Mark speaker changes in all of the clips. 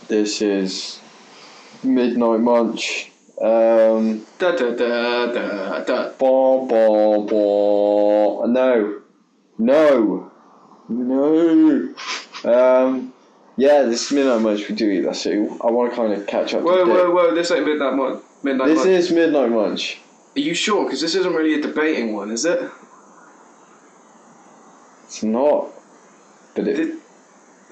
Speaker 1: This is Midnight Munch.
Speaker 2: Da da da da da.
Speaker 1: Bah, bah, bah. No. Yeah, this is Midnight Munch. We do eat that soup. I want to kind of catch up.
Speaker 2: Whoa! This ain't Midnight Munch.
Speaker 1: This is Midnight Munch.
Speaker 2: Are you sure? Because this isn't really a debating one, is it?
Speaker 1: It's not, but it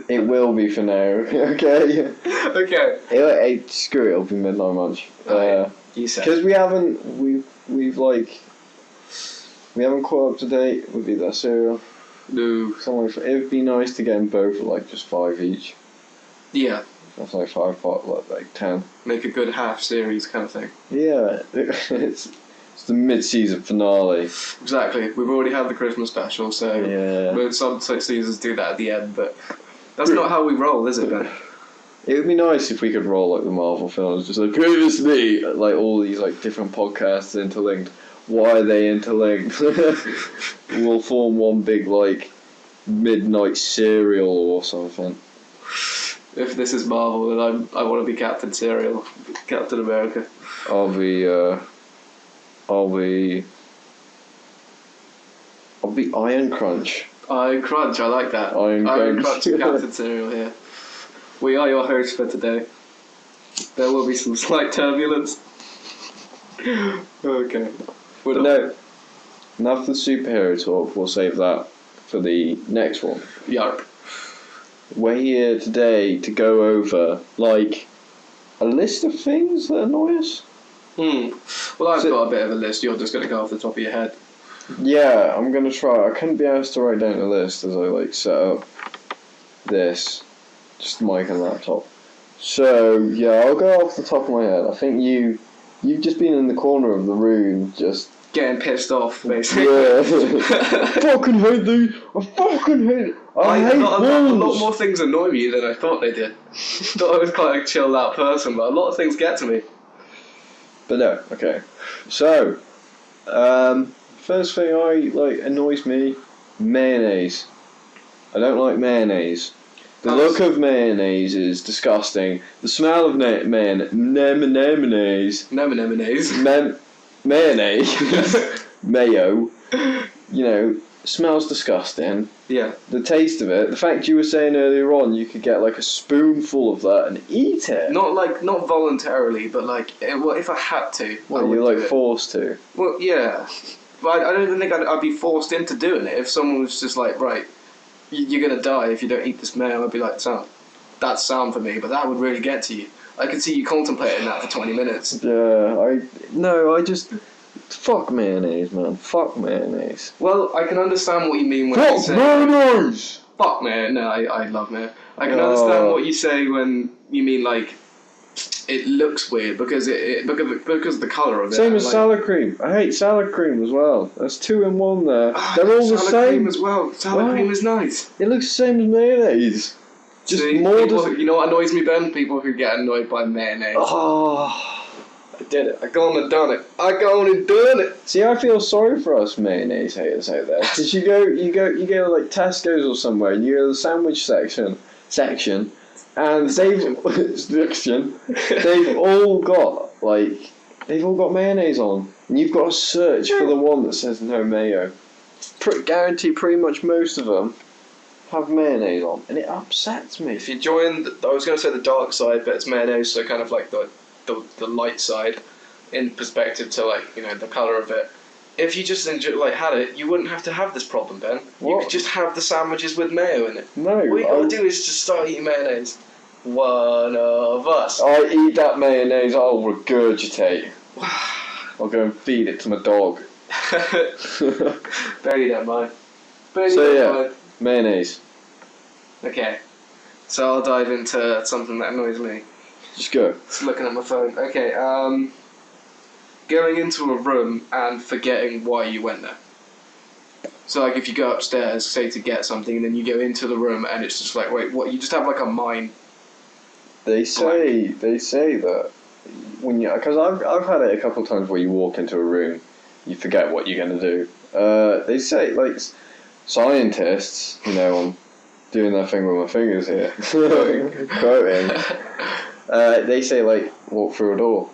Speaker 1: will be for now. Okay.
Speaker 2: Okay.
Speaker 1: Screw it. It'll be Midnight Munch.
Speaker 2: You said.
Speaker 1: Because we haven't caught up to date with either cereal.
Speaker 2: No.
Speaker 1: It'd be nice to get them both at like just 5 each.
Speaker 2: Yeah.
Speaker 1: That's like 5 pot, like 10.
Speaker 2: Make a good half series kind of thing.
Speaker 1: Yeah, it's the mid-season finale.
Speaker 2: Exactly. We've already had the Christmas special, so
Speaker 1: yeah.
Speaker 2: Some seasons do that at the end, but that's not how we roll, is it, Ben?
Speaker 1: It would be nice if we could roll like the Marvel films, just like previously, like all these like different podcasts interlinked. Why are they interlinked? We'll form one big like midnight serial or something.
Speaker 2: If this is Marvel, then I want to be Captain Serial, Captain America.
Speaker 1: I'll be Iron Crunch.
Speaker 2: Iron Crunch, I like that.
Speaker 1: Iron
Speaker 2: Crunch and Captain Serial here. We are your hosts for today. There will be some slight turbulence. Okay.
Speaker 1: But no, enough of the superhero talk. We'll save that for the next one.
Speaker 2: Yarp.
Speaker 1: We're here today to go over like a list of things that annoy us.
Speaker 2: Well, I've got a bit of a list. You're just going to go off the top of your head.
Speaker 1: Yeah, I'm going to try. I couldn't be asked to write down a list as I like set up this, just mic and laptop. So yeah, I'll go off the top of my head. I think you've just been in the corner of the room, just
Speaker 2: getting pissed off, basically.
Speaker 1: Yeah. I fucking hate these. I fucking hate it. I hate
Speaker 2: a lot
Speaker 1: balls.
Speaker 2: more things annoy me than I thought they did. Thought I was quite a chilled out person, but a lot of things get to me.
Speaker 1: But no, okay. So, first thing annoys me, mayonnaise. I don't like mayonnaise. The look of mayonnaise is disgusting. The smell of mayonnaise. Mayonnaise. Mayo. Smells disgusting.
Speaker 2: Yeah.
Speaker 1: The taste of it. The fact you were saying earlier on, you could get like a spoonful of that and eat it.
Speaker 2: Not voluntarily, but if I had to.
Speaker 1: Well, you're forced to.
Speaker 2: Well, yeah. But I don't even think I'd be forced into doing it. If someone was just like, right, you're gonna die if you don't eat this mayo, I'd be like, that's sound for me, but that would really get to you. I could see you contemplating that for 20 minutes.
Speaker 1: Yeah, fuck mayonnaise, man. Fuck mayonnaise.
Speaker 2: Well, I can understand what you mean when you say...
Speaker 1: mayonnaise!
Speaker 2: Fuck mayo. No, I love mayo. I can understand what you say when you mean, it looks weird because because of the colour of it.
Speaker 1: Same as salad cream. I hate salad cream as well. That's 2 in 1 there. They're all the same.
Speaker 2: Salad cream as well. Salad cream is nice.
Speaker 1: It looks the same as mayonnaise. Just more.
Speaker 2: You know what annoys me, Ben? People who get annoyed by mayonnaise.
Speaker 1: Oh,
Speaker 2: I did it. I gone and done it.
Speaker 1: See, I feel sorry for us mayonnaise haters out there, because you go like Tesco's or somewhere, and you go to the sandwich section, and they've all got mayonnaise on, and you've got to search for the one that says no mayo. Guarantee pretty much most of them have mayonnaise on, and it upsets me.
Speaker 2: If you join, I was going to say the dark side, but it's mayonnaise, so kind of like the light side in perspective to the colour of it. If you just had it, you wouldn't have to have this problem, Ben.
Speaker 1: What?
Speaker 2: You could just have the sandwiches with mayo in it.
Speaker 1: No.
Speaker 2: All you gotta do is just start eating mayonnaise. One of us.
Speaker 1: I eat that mayonnaise, I'll regurgitate. I'll go and feed it to my dog.
Speaker 2: Barely don't mind.
Speaker 1: Mayonnaise.
Speaker 2: Okay. So I'll dive into something that annoys me.
Speaker 1: Just go.
Speaker 2: Just looking at my phone. Okay, going into a room and forgetting why you went there. So if you go upstairs, say to get something, and then you go into the room and it's just like, wait, what? You just have a mind.
Speaker 1: They say that because I've had it a couple of times where you walk into a room, you forget what you're gonna do. They say scientists, on doing that thing with my fingers here. Quoting. They say, like, walk through a door.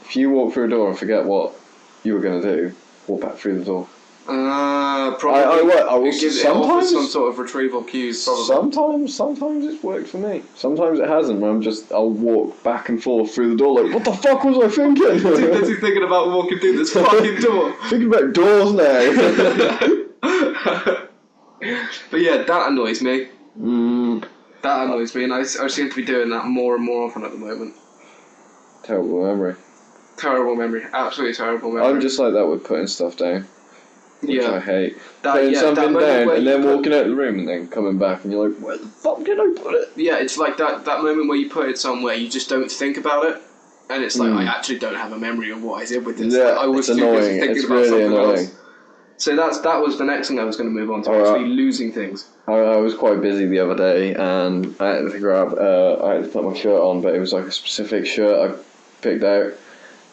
Speaker 1: If you walk through a door and forget what you were going to do, walk back through the door.
Speaker 2: Probably. It offers some sort of retrieval cues. Probably.
Speaker 1: Sometimes it's worked for me. Sometimes it hasn't. Where I'll walk back and forth through the door. Like, what the fuck was I thinking?
Speaker 2: What's he thinking about walking through this fucking door?
Speaker 1: Thinking about doors now.
Speaker 2: But yeah, that annoys me. That annoys me, and I seem to be doing that more and more often at the moment.
Speaker 1: Terrible memory.
Speaker 2: Absolutely terrible memory.
Speaker 1: I'm just like that with putting stuff down. Which I hate. Putting
Speaker 2: that
Speaker 1: something down and then walking out of the room and then coming back and you're like, where the fuck did I put it?
Speaker 2: Yeah, it's like that moment where you put it somewhere, you just don't think about it. And it's like, I actually don't have a memory of what I did with this.
Speaker 1: Yeah,
Speaker 2: I was
Speaker 1: it's
Speaker 2: too
Speaker 1: annoying.
Speaker 2: busy thinking
Speaker 1: It's
Speaker 2: about
Speaker 1: really
Speaker 2: something
Speaker 1: annoying.
Speaker 2: else. So that was the next thing I was going to move on to, actually losing things.
Speaker 1: I was quite busy the other day and I had to I had to put my shirt on, but it was like a specific shirt I picked out.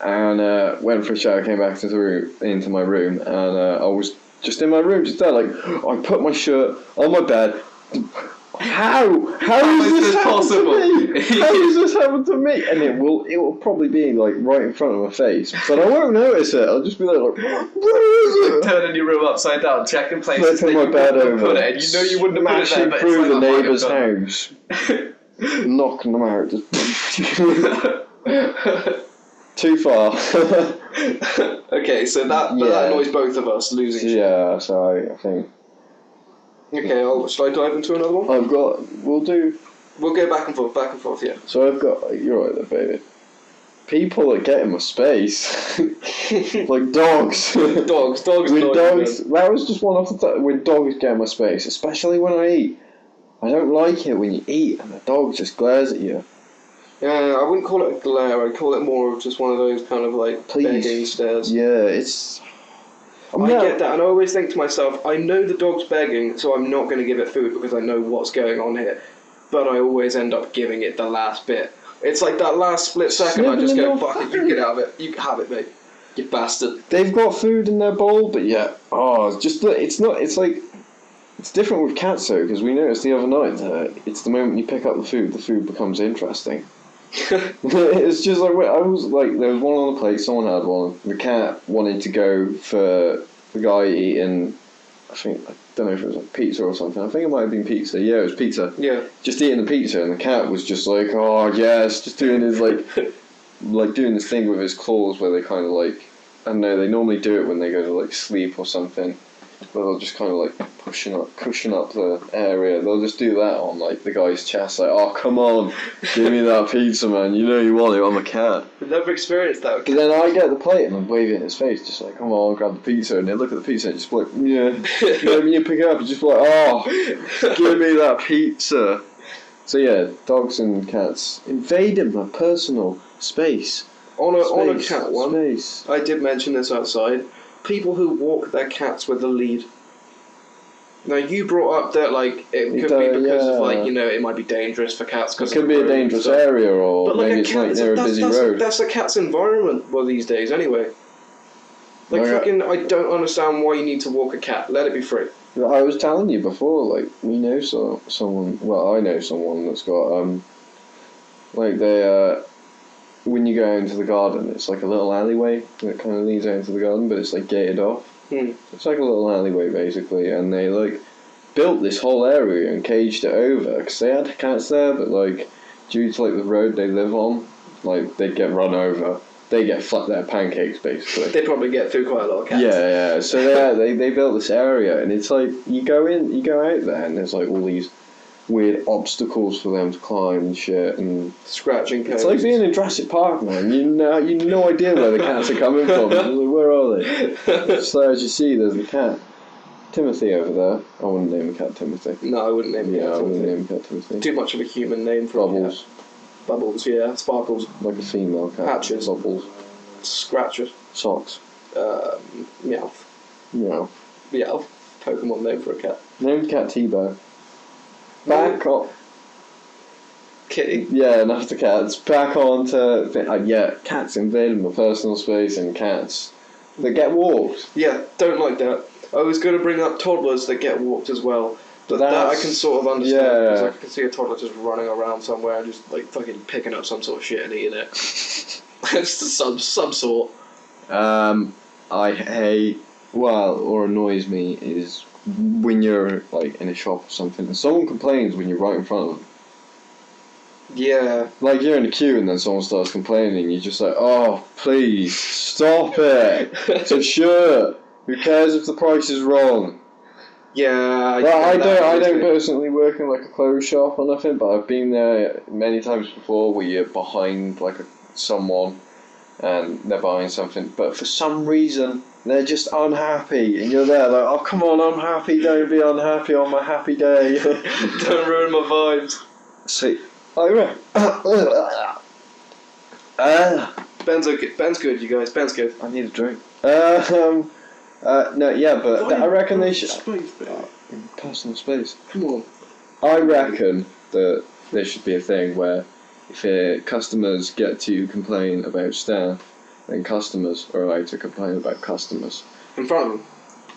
Speaker 1: And went for a shower, came back into my room, and I was just in my room, just there, like, I put my shirt on my bed. How is this possible? How does this happen to me? And it will probably be like right in front of my face, but I won't notice it. I'll just be like, where is it?
Speaker 2: Turning your room upside down, checking places
Speaker 1: Flipping my bed over,
Speaker 2: put it, and you know you wouldn't have put it there, but
Speaker 1: through
Speaker 2: it's like,
Speaker 1: the neighbour's house, knocking them out. Just too far.
Speaker 2: Okay, so that annoys both of us, losing shit.
Speaker 1: Yeah, so I think.
Speaker 2: Okay, shall I dive into another one?
Speaker 1: We'll
Speaker 2: go back and forth, yeah.
Speaker 1: So I've got, you're right there, baby. People that get in my space, like dogs.
Speaker 2: Dogs.
Speaker 1: With dogs, that was just one off the top. When dogs get in my space, especially when I eat. I don't like it when you eat and the dog just glares at you.
Speaker 2: Yeah, I wouldn't call it a glare. I'd call it more of just one of those kind of like begging stares.
Speaker 1: Yeah, it's.
Speaker 2: I get that, and I always think to myself, I know the dog's begging, so I'm not going to give it food because I know what's going on here. But I always end up giving it the last bit. It's like that last split second, I just go, fuck it, you get out of it. You have it, mate. You bastard.
Speaker 1: They've got food in their bowl, but yeah. It's like. It's different with cats though, because we noticed the other night that it's the moment you pick up the food becomes interesting. It's just like, I was like, there was one on the plate, someone had one. The cat wanted to go for the guy eating, I don't know if it was like pizza or something. I think it might have been pizza. Yeah, it was pizza.
Speaker 2: Yeah.
Speaker 1: Just eating the pizza, and the cat was just like, oh yes, just doing his like doing this thing with his claws where they kind of like, I don't know, they normally do it when they go to like sleep or something. But they'll just kind of like cushion up the area. They'll just do that on like the guy's chest, like, oh come on, give me that pizza, man. You know you want it. I'm a cat.
Speaker 2: I've never experienced that.
Speaker 1: Because then I get the plate and I wave it in his face, just like, come on, grab the pizza, and they look at the pizza and just be like, yeah. When you pick it up, you just be like, oh, give me that pizza. So yeah, dogs and cats invading my personal space.
Speaker 2: On a cat one, I did mention this outside. People who walk their cats with a lead. Now you brought up that like it could be because of like, you know, it might be dangerous for cats.
Speaker 1: It could be a dangerous area, or
Speaker 2: but
Speaker 1: maybe it's like near a busy road.
Speaker 2: That's a cat's environment. Well, these days anyway. Like fucking, I don't understand why you need to walk a cat. Let it be free.
Speaker 1: I was telling you before, like we know someone. Well, I know someone that's got like they when you go into the garden, it's like a little alleyway that kind of leads out into the garden, but it's like gated off. It's like a little alleyway basically, and they like built this whole area and caged it over because they had cats there, but like due to like the road they live on, like they'd get run over. They get their pancakes basically.
Speaker 2: They probably get through quite a lot of cats.
Speaker 1: Yeah. So they built this area, and it's like you go out there, and there's like all these weird obstacles for them to climb and shit, and
Speaker 2: scratching cones.
Speaker 1: It's like being in Jurassic Park, man. You no idea where the cats are coming from. Like, where are they? So as you see, there's the cat Timothy over there. I wouldn't name the cat Timothy.
Speaker 2: No, I wouldn't name the cat Timothy.
Speaker 1: I wouldn't name the cat Timothy.
Speaker 2: Too much of a human name for
Speaker 1: Bubbles.
Speaker 2: Bubbles, yeah. Sparkles.
Speaker 1: Like a female cat.
Speaker 2: Patches.
Speaker 1: Bubbles.
Speaker 2: Scratches.
Speaker 1: Socks.
Speaker 2: Meowth.
Speaker 1: Meow.
Speaker 2: Meowth. Pokemon name for a cat.
Speaker 1: Named cat T-Bow. Back on.
Speaker 2: Kitty.
Speaker 1: Yeah, enough to cats. Back on to cats invading my personal space, and cats that get walked.
Speaker 2: Yeah, don't like that. I was going to bring up toddlers that get walked as well. That I can sort of understand, because
Speaker 1: yeah.
Speaker 2: I can see a toddler just running around somewhere and just like fucking picking up some sort of shit and eating it. It's some sort.
Speaker 1: I hate, well, or annoys me is when you're like in a shop or something and someone complains when you're right in front of them.
Speaker 2: Yeah.
Speaker 1: Like you're in a queue and then someone starts complaining, you're just like, oh, please stop it. It's a shirt. Who cares if the price is wrong?
Speaker 2: Yeah.
Speaker 1: Well, I don't personally work in like a clothes shop or nothing, but I've been there many times before where you're behind like someone and they're buying something, but for some reason they're just unhappy, and you're there like, oh come on, I'm happy. Don't be unhappy on my happy day.
Speaker 2: Don't ruin my vibes.
Speaker 1: See, I
Speaker 2: Ben's good, you guys. Ben's good.
Speaker 1: I need a drink. No, yeah, but I reckon they should. Personal space.
Speaker 2: Come on.
Speaker 1: I reckon that there should be a thing where if customers get to complain about staff, then customers are allowed to complain about customers.
Speaker 2: In front of him.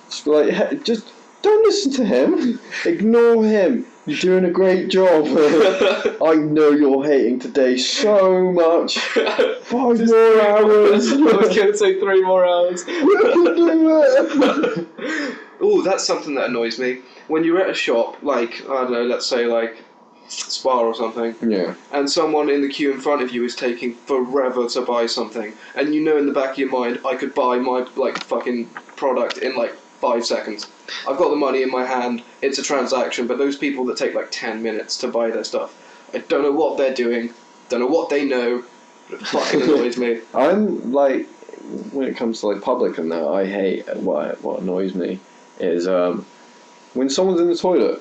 Speaker 1: Just be like, hey, just don't listen to him. Ignore him. You're doing a great job. I know you're hating today so much. 5 more hours.
Speaker 2: I was going to say 3 more hours.
Speaker 1: You can do it.
Speaker 2: Oh, that's something that annoys me. When you're at a shop, like, I don't know, let's say like Spar or something,
Speaker 1: Yeah.
Speaker 2: and someone in the queue in front of you is taking forever to buy something, and you know in the back of your mind, I could buy my like fucking product in like 5 seconds. I've got the money in my hand, it's a transaction, but those people that take like 10 minutes to buy their stuff, I don't know what they're doing, don't know what they know, but it fucking annoys me.
Speaker 1: I'm like, when it comes to like public and that, I hate what annoys me is when someone's in the toilet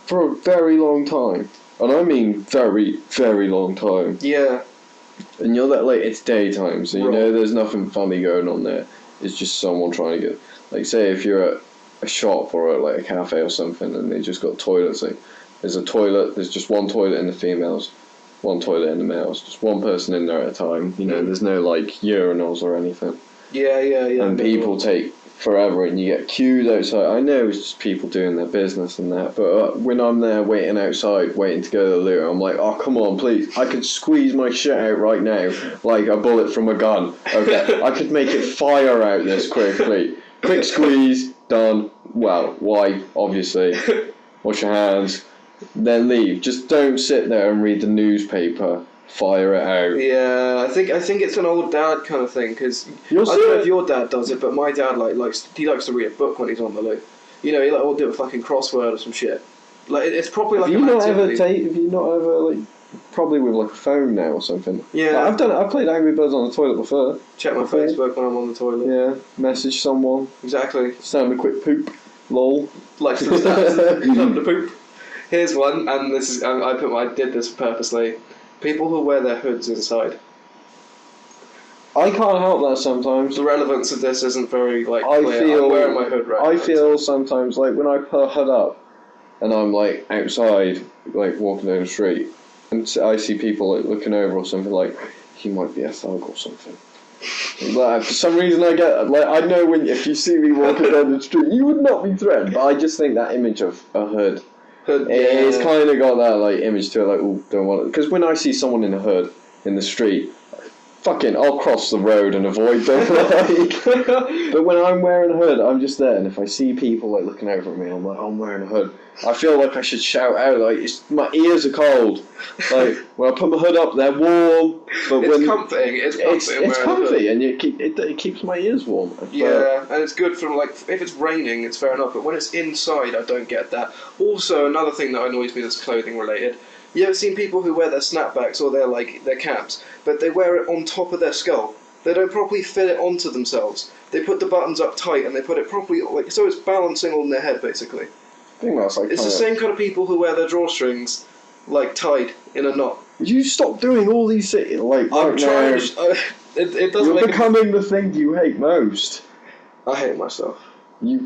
Speaker 1: for a very long time, and I mean very, very long time.
Speaker 2: Yeah.
Speaker 1: And you're that like it's daytime, so you
Speaker 2: Right.
Speaker 1: know there's nothing funny going on there. It's just someone trying to get, like, say if you're at a shop or at like a cafe or something, and they just got toilets. Like, there's a toilet. There's just one toilet in the females, one toilet in the males. Just one person in there at a time. You know, there's no like urinals or anything.
Speaker 2: Yeah.
Speaker 1: And people take forever, and you get queued outside. I know it's just people doing their business and that, but when I'm there waiting outside, waiting to go to the loo, I'm like, oh come on, please! I could squeeze my shit out right now, like a bullet from a gun. Okay, I could make it fire out this quickly. Quick squeeze, done. Well, why? Obviously, wash your hands, then leave. Just don't sit there and read the newspaper. Fire it out.
Speaker 2: Yeah, I think it's an old dad kind of thing, because I
Speaker 1: You'll
Speaker 2: don't
Speaker 1: see
Speaker 2: know
Speaker 1: it.
Speaker 2: if your dad does it, but my dad likes to read a book when he's on the loo. You know, he'll do a fucking crossword or some shit. Like it's probably like
Speaker 1: Have you
Speaker 2: an
Speaker 1: not ever
Speaker 2: activity.
Speaker 1: have you not ever like probably with like a phone now or something?
Speaker 2: Yeah.
Speaker 1: Like, I've done it. I've played Angry Birds on the toilet before.
Speaker 2: Check my
Speaker 1: Okay.
Speaker 2: Facebook when I'm on the toilet.
Speaker 1: Yeah, message someone,
Speaker 2: Exactly.
Speaker 1: sound a quick poop, lol.
Speaker 2: Like some stats. Love to poop. Here's one, and this is I did this purposely. People who wear their hoods inside.
Speaker 1: I can't help that sometimes.
Speaker 2: The relevance of this isn't very like
Speaker 1: I
Speaker 2: clear.
Speaker 1: feel
Speaker 2: I'm wearing my hood right
Speaker 1: I
Speaker 2: now.
Speaker 1: feel sometimes like when I put a hood up, and I'm like outside, like walking down the street, and I see people like looking over or something, like he might be a thug or something. Like, for some reason I get like I know when if you see me walking down the street, you would not be threatened. But I just think that image of a hood. It's kind of got that like image to it, like, oh, don't want it. Because when I see someone in a hood in the street, fucking, I'll cross the road and avoid them. Like. But when I'm wearing a hood, I'm just there, and if I see people like looking over at me, I'm like, oh, I'm wearing a hood. I feel like I should shout out, like, my ears are cold. Like when I put my hood up, they're warm. But
Speaker 2: It's
Speaker 1: when
Speaker 2: comforting.
Speaker 1: it's comfy, and it keeps my ears warm.
Speaker 2: Yeah, and it's good from like if it's raining, it's fair enough. But when it's inside, I don't get that. Also, another thing that annoys me that's clothing related. You ever seen people who wear their snapbacks or their caps, but they wear it on top of their skull? They don't properly fit it onto themselves. They put the buttons up tight and they put it properly, like so it's balancing on their head basically.
Speaker 1: I think that's like
Speaker 2: It's the same kind of people who wear their drawstrings like tied in a knot.
Speaker 1: You stop doing all these like.
Speaker 2: I'm
Speaker 1: right
Speaker 2: trying.
Speaker 1: now.
Speaker 2: It doesn't
Speaker 1: You're
Speaker 2: make.
Speaker 1: becoming the thing you hate most.
Speaker 2: I hate myself.
Speaker 1: You.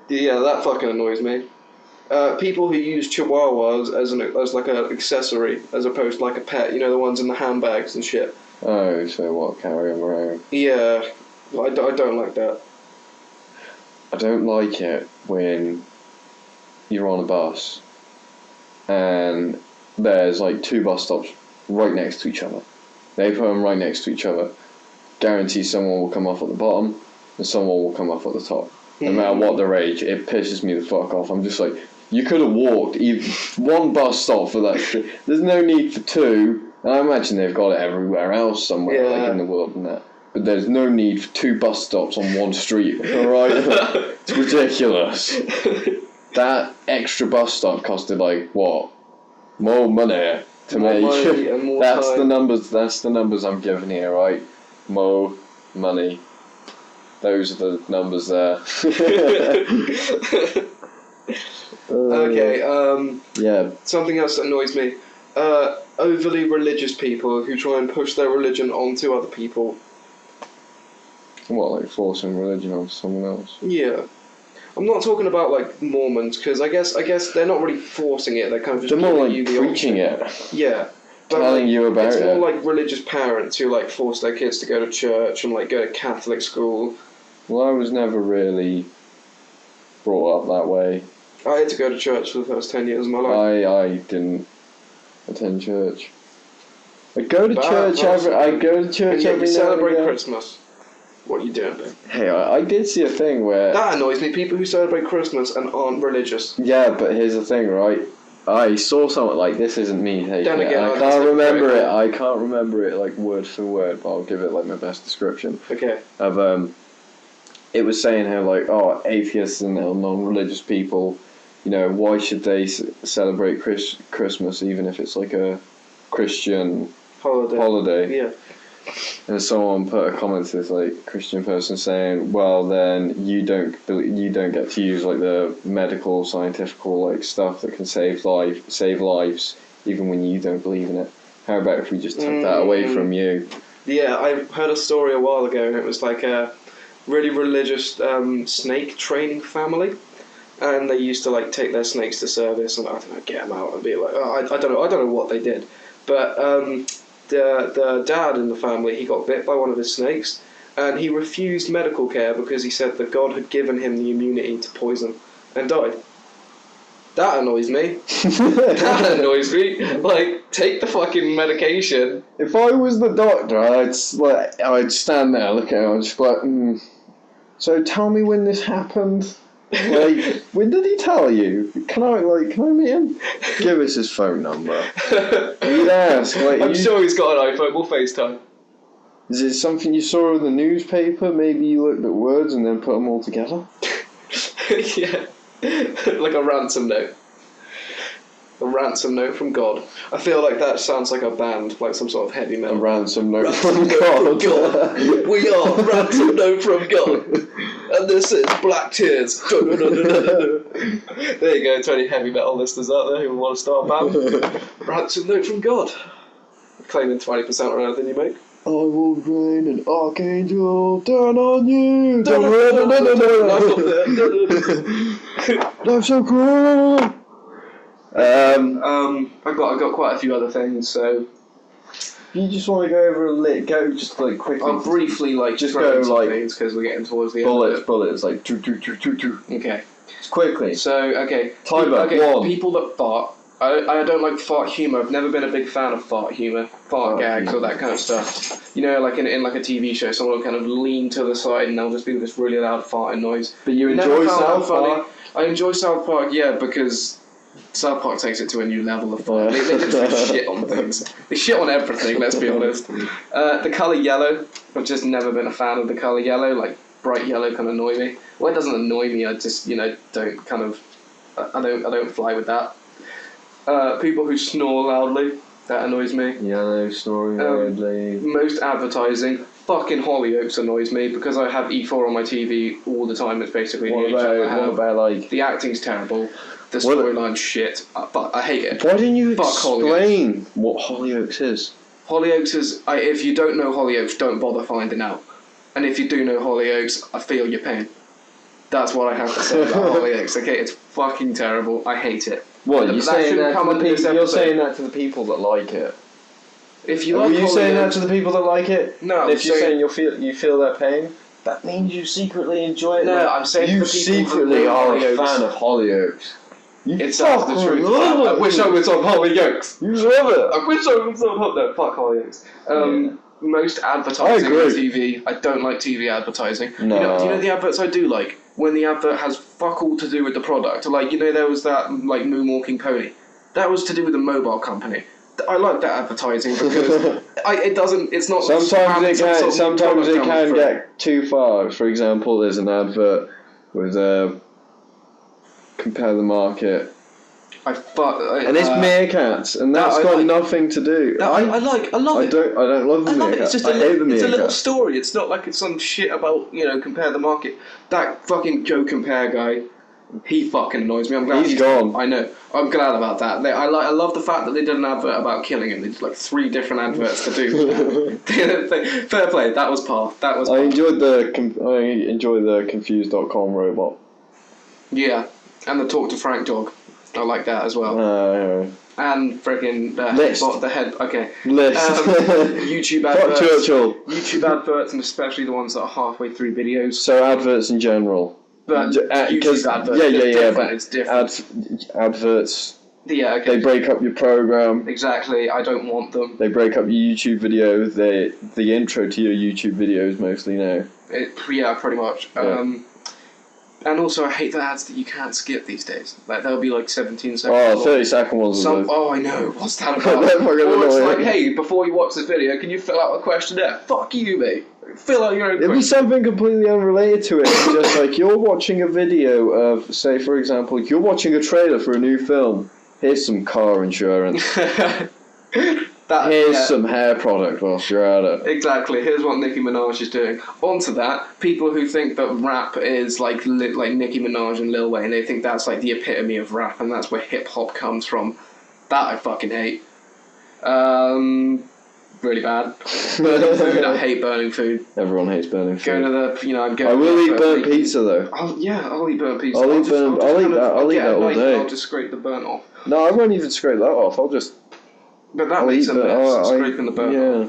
Speaker 2: Yeah, that fucking annoys me. People who use chihuahuas as like an accessory as opposed to like a pet. You know, the ones in the handbags and shit.
Speaker 1: Oh, so what? Carry them around.
Speaker 2: Yeah, I don't like that.
Speaker 1: I don't like it when you're on a bus and there's like 2 bus stops right next to each other. They put them right next to each other. Guarantee someone will come off at the bottom and someone will come off at the top. No matter what their age, it pisses me the fuck off. I'm just like, you could have walked even 1 bus stop for that shit. There's no need for 2. And I imagine they've got it everywhere else somewhere, like in the world and that. But there's no need for 2 bus stops on 1 street, alright? It's ridiculous. That extra bus stop costed like, what? More money to make. That's the numbers I'm giving here, right? More money. Those are the numbers there.
Speaker 2: Okay,
Speaker 1: yeah.
Speaker 2: something else that annoys me. Overly religious people who try and push their religion onto other people.
Speaker 1: What, like forcing religion on someone else?
Speaker 2: Yeah. I'm not talking about like Mormons, because I guess they're not really forcing it. They're kind of just
Speaker 1: more like
Speaker 2: you the
Speaker 1: preaching
Speaker 2: option.
Speaker 1: it.
Speaker 2: Yeah. But
Speaker 1: telling you about
Speaker 2: it's
Speaker 1: it.
Speaker 2: more like religious parents who like force their kids to go to church and like go to Catholic school.
Speaker 1: Well, I was never really brought up that way.
Speaker 2: I had to go to church for the first 10 years of my life.
Speaker 1: I didn't attend church. I go to church every
Speaker 2: You celebrate
Speaker 1: now.
Speaker 2: Christmas. What are you doing, babe?
Speaker 1: Hey, I did see a thing where...
Speaker 2: That annoys me, people who celebrate Christmas and aren't religious.
Speaker 1: Yeah, but here's the thing, right? I saw something like, this isn't me taking
Speaker 2: Then again,
Speaker 1: it. I can't remember it like word for word, but I'll give it like my best description.
Speaker 2: Okay.
Speaker 1: Of it was saying how like, oh, atheists and non-religious people, you know, why should they celebrate Christmas even if it's like a Christian holiday?
Speaker 2: Yeah.
Speaker 1: And someone put a comment to this like Christian person saying, well, then you don't get to use like the medical, scientific like stuff that can save lives, even when you don't believe in it. How about if we just took that away from you?
Speaker 2: Yeah, I heard a story a while ago, and it was like a really religious snake training family, and they used to like take their snakes to service and I don't know, get them out and be like, oh, I don't know what they did, but the dad in the family, he got bit by one of his snakes, and he refused medical care because he said that God had given him the immunity to poison, and died. That annoys me. That annoys me. Like, take the fucking medication.
Speaker 1: If I was the doctor, I'd stand there, look at him, and just be like, so tell me when this happened. Like, when did he tell you? Can I meet him? Give us his phone number. You'd ask. Like,
Speaker 2: I'm sure he's got an iPhone. We'll FaceTime.
Speaker 1: Is it something you saw in the newspaper? Maybe you looked at words and then put them all together?
Speaker 2: Yeah. Like a ransom note. A ransom note from God. I feel like that sounds like a band, like some sort of heavy metal.
Speaker 1: A ransom note from God.
Speaker 2: We are ransom note from God. And this is Black Tears. There you go, to any heavy metal listeners out there who want to start a band. Ransom note from God. Claiming 20% on anything you make.
Speaker 1: I will rain an archangel down on you. Life's so cruel.
Speaker 2: I've got quite a few other things, so
Speaker 1: You just want to go over just like quickly.
Speaker 2: I'll briefly
Speaker 1: just go like
Speaker 2: things because we're getting towards the
Speaker 1: bullets,
Speaker 2: end.
Speaker 1: like
Speaker 2: Okay.
Speaker 1: Just quickly.
Speaker 2: So okay.
Speaker 1: Timer, one.
Speaker 2: People that fart. I don't like fart humour. I've never been a big fan of fart humour, fart gags, or that kind of stuff. You know, like in like a TV show, someone will kind of lean to the side and they'll just do this really loud farting noise.
Speaker 1: But you enjoy South Park?
Speaker 2: I enjoy South Park, yeah, because South Park takes it to a new level of fun. They just shit on things. They shit on everything, let's be honest. The colour yellow, I've just never been a fan of the colour yellow. Like, bright yellow can annoy me. Well, it doesn't annoy me, I just, don't kind of... I don't fly with that. People who snore loudly, that annoys me.
Speaker 1: Yellow, snoring loudly.
Speaker 2: Most advertising. Fucking Hollyoaks annoys me because I have E4 on my TV all the time. It's basically
Speaker 1: what about like...
Speaker 2: The acting's terrible. The storyline's shit. But I hate it.
Speaker 1: Why didn't you
Speaker 2: Fuck
Speaker 1: explain what Hollyoaks is?
Speaker 2: Hollyoaks is... if you don't know Hollyoaks, don't bother finding out. And if you do know Hollyoaks, I feel your pain. That's what I have to say about Hollyoaks, okay? It's fucking terrible. I hate it.
Speaker 1: What, you're saying
Speaker 2: You're
Speaker 1: saying that to the people that like it?
Speaker 2: If you
Speaker 1: Are
Speaker 2: like
Speaker 1: you saying that to the people that like it?
Speaker 2: No.
Speaker 1: And if you're saying you feel their pain? that means you secretly enjoy it.
Speaker 2: No,
Speaker 1: like,
Speaker 2: I'm saying
Speaker 1: you
Speaker 2: for people who
Speaker 1: secretly
Speaker 2: love
Speaker 1: are a
Speaker 2: Hollyoaks.
Speaker 1: fan of Hollyoaks. You
Speaker 2: It's the truth. I wish I was on Hollyoaks.
Speaker 1: You love it.
Speaker 2: I wish I was on Hollyoaks. No, fuck Hollyoaks. Most advertising
Speaker 1: I
Speaker 2: on
Speaker 1: agree.
Speaker 2: TV, I don't like TV advertising.
Speaker 1: No.
Speaker 2: Do you know the adverts I do like? When the advert has fuck all to do with the product. Like, you know, there was that, like, moonwalking pony. That was to do with a mobile company. I like that advertising because it's not...
Speaker 1: Sometimes it can get too far. For example, there's an advert with compare the market. And it's meerkats, and that's got nothing to do.
Speaker 2: I love it.
Speaker 1: I don't love the meerkats.
Speaker 2: It's just
Speaker 1: I hate the meerkats.
Speaker 2: It's a little story. It's not like it's some shit about, you know, compare the market. That fucking Joe Compare guy, he fucking annoys me. I'm glad
Speaker 1: he's gone.
Speaker 2: I know. I'm glad about that. I love the fact that they did an advert about killing him. They did like 3 different adverts to do. Fair play. That was par.
Speaker 1: I enjoyed the confused.com robot.
Speaker 2: Yeah, and the Talk to Frank dog. I like that as well. And freaking
Speaker 1: List.
Speaker 2: the head. Okay.
Speaker 1: List.
Speaker 2: YouTube adverts.
Speaker 1: Fuck Churchill.
Speaker 2: YouTube adverts, and especially the ones that are halfway through videos.
Speaker 1: So adverts in general.
Speaker 2: But YouTube adverts.
Speaker 1: But
Speaker 2: it's different.
Speaker 1: Adverts.
Speaker 2: Yeah. Okay.
Speaker 1: They break up your program.
Speaker 2: Exactly. I don't want them.
Speaker 1: They break up your YouTube video. The intro to your YouTube videos mostly now.
Speaker 2: Yeah, pretty much.
Speaker 1: Yeah.
Speaker 2: And also, I hate the ads that you can't skip these days. Like, there'll be like 17 seconds.
Speaker 1: Oh, 30-second ones.
Speaker 2: I know. What's that about?
Speaker 1: They're fucking
Speaker 2: Or it's
Speaker 1: annoying.
Speaker 2: like, hey, before you watch this video, can you fill out a questionnaire? Fuck you, mate. Fill out your own
Speaker 1: It'd be
Speaker 2: question.
Speaker 1: something completely unrelated to it. Just like you're watching a video of, say, for example, you're watching a trailer for a new film. Here's some car insurance. Here's some hair product whilst you're at it.
Speaker 2: Exactly. Here's what Nicki Minaj is doing. Onto that, people who think that rap is like Nicki Minaj and Lil Wayne, they think that's like the epitome of rap, and that's where hip hop comes from. That I fucking hate. Really bad. Burning food. I hate burning food.
Speaker 1: Everyone hates burning food.
Speaker 2: I
Speaker 1: will eat burnt pizza though.
Speaker 2: I'll eat burnt pizza.
Speaker 1: I'll eat that all day.
Speaker 2: I'll just scrape the burnt off.
Speaker 1: No, I won't even scrape that off. I'll just.
Speaker 2: But that makes a mess. Scraping the burnt off.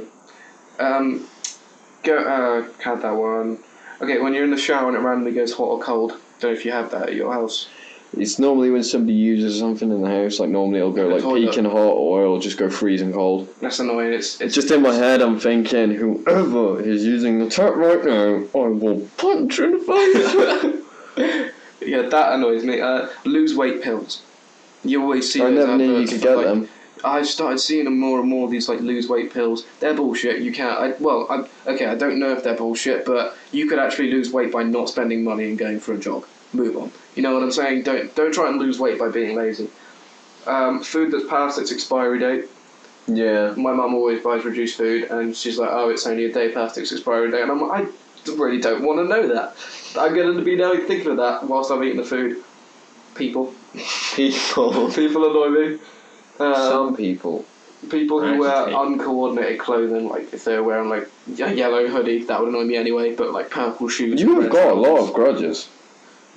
Speaker 2: Had that one. Okay, when you're in the shower and it randomly goes hot or cold. Don't know if you have that at your house.
Speaker 1: It's normally when somebody uses something in the house. Like normally it'll go like peaking hot, or it'll just go freezing cold.
Speaker 2: That's annoying. It's
Speaker 1: just in my head. I'm thinking, whoever is using the tap right now, I will punch in the face.
Speaker 2: Yeah, that annoys me. Lose weight pills. You always see.
Speaker 1: I never knew you could get them.
Speaker 2: I've started seeing them more and more. These like lose weight pills. They're bullshit. You can't. I don't know if they're bullshit, but you could actually lose weight by not spending money and going for a jog. Move on. You know what I'm saying? Don't try and lose weight by being lazy. Food that's past its expiry date.
Speaker 1: Yeah.
Speaker 2: My mum always buys reduced food, and she's like, "Oh, it's only a day past its expiry date," and I'm like, I really don't want to know that. I'm going to be now thinking of that whilst I'm eating the food. People annoy me.
Speaker 1: Some people.
Speaker 2: People who wear uncoordinated clothing, like if they're wearing like a yellow hoodie, that would annoy me anyway. But like purple shoes.
Speaker 1: You have got a lot of grudges.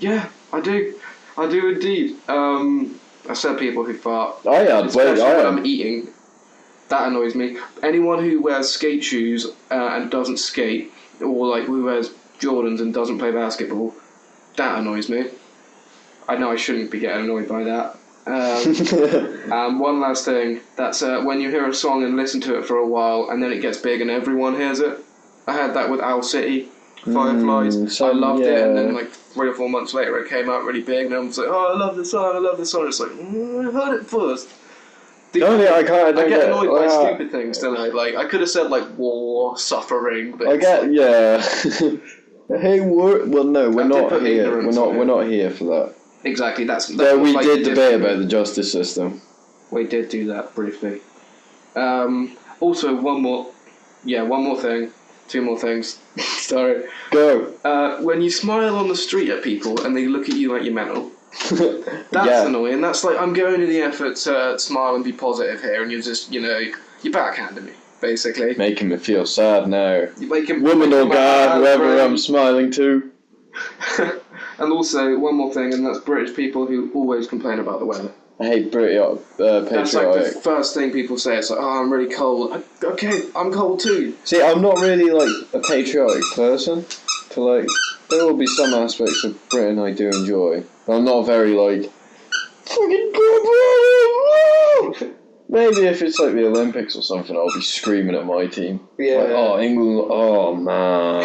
Speaker 2: Yeah, I do indeed. I said people who fart.
Speaker 1: Especially
Speaker 2: when I'm eating. That annoys me. Anyone who wears skate shoes and doesn't skate, or like who wears Jordans and doesn't play basketball, that annoys me. I know I shouldn't be getting annoyed by that. And one last thing, that's when you hear a song and listen to it for a while and then it gets big and everyone hears it. I had that with Owl City, Fireflies. I loved it, and then like 3 or 4 months later it came out really big and I was like, oh, I love this song. It's like, I heard it first. I get annoyed by stupid things, don't I? Like, I could have said like war, suffering, but
Speaker 1: Hey, we're not here. We're not here for that.
Speaker 2: Exactly, that's
Speaker 1: we did debate about the justice system.
Speaker 2: We did do that briefly. Also, one more thing. 2 more things. Sorry.
Speaker 1: Go.
Speaker 2: When you smile on the street at people and they look at you like you're mental, that's annoying. That's like, I'm going to the effort to smile and be positive here, and you're just, you're backhanding me, basically.
Speaker 1: Making me feel sad now.
Speaker 2: Woman
Speaker 1: or guy, whoever I'm smiling to.
Speaker 2: And also, one more thing, and that's British people who always complain about the weather.
Speaker 1: I hate patriotic.
Speaker 2: That's like the first thing people say. It's like, oh, I'm really cold. Okay, I'm cold too.
Speaker 1: See, I'm not really like a patriotic person. to like. There will be some aspects of Britain I do enjoy, but I'm not very like. Fucking good. Maybe if it's like the Olympics or something, I'll be screaming at my team.
Speaker 2: Yeah.
Speaker 1: Like, oh, England. Oh man.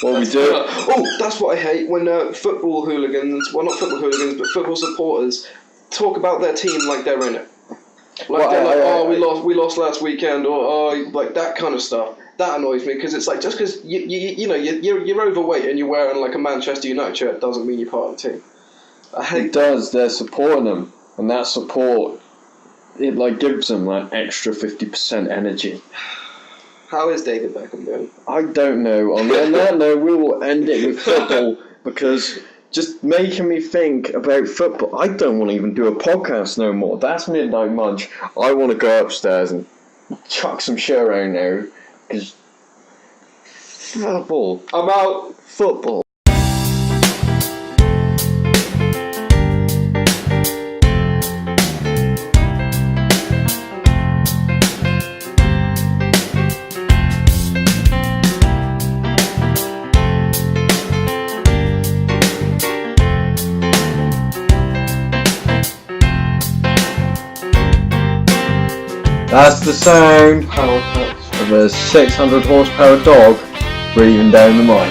Speaker 1: What we do?
Speaker 2: Oh, that's what I hate when football hooligans, well not football hooligans, but football supporters talk about their team like they're in it. Like they're like, we lost last weekend, or like that kind of stuff. That annoys me because it's like just because you're overweight and you're wearing like a Manchester United shirt doesn't mean you're part of the team. I hate
Speaker 1: it does. They're supporting them, and that support it like gives them like extra 50% energy.
Speaker 2: How is David Beckham doing?
Speaker 1: I don't know. On that note, we will end it with football because just making me think about football. I don't want to even do a podcast no more. That's Midnight Munch. I want to go upstairs and chuck some shit around now because football.
Speaker 2: I'm out.
Speaker 1: Football. That's the sound of a 600 horsepower dog breathing down the mic.